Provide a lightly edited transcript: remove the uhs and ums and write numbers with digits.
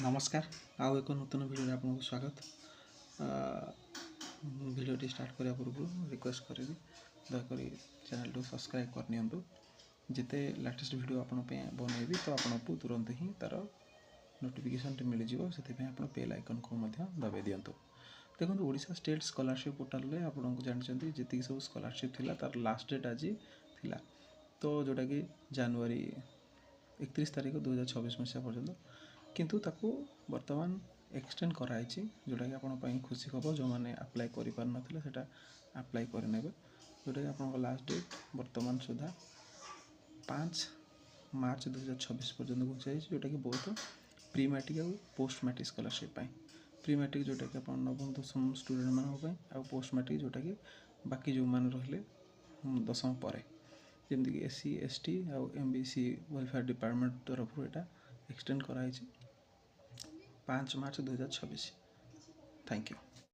नमस्कार आउ एक नूतन वीडियो आपको स्वागत। वीडियो स्टार्ट करने पूर्व रिक्वेस्ट करी दयाकोरी चैनल को सब्सक्राइब करनी जिते लेटेस्ट वीडियो आप बनइबी तो आपको तुरंत ही तार नोटिफिकेशन मिल जाव से बेल आइकन को दबाई दिंतु। देखो ओडिशा स्टेट स्कॉलरशिप पोर्टल रे आपको जानते जी सब स्कॉलरशिप थिला तार लास्ट डेट आज थिला तो जोटा कि जनवरी 31 तारीख 2026 मसीहा पर्यंत किंतु ताकू वर्तमान एक्सटेंड कराई जोटा कि आप खुशी खबर जो मैंने अप्लाई कर पार नथिले सेटा अप्लाई करने जोटा कि आप लास्ट डेट वर्तमान सुधा 5 मार्च 2026 पर्यंत घुंचाई जोटा कि बहुत प्री मैट्रिक और post matric scholarship pre matric जोटा कि आप नवम दशम स्टूडेंट मानी पोस्ट मैट्रिक जोटा कि बाकी जो मैंने रहिले दशम पर जमीक SC ST आउ MBC वेलफेयर डिपार्टमेंट तरफ यहाँ एक्सटेंड कराई 5 मार्च 2026। Thank you.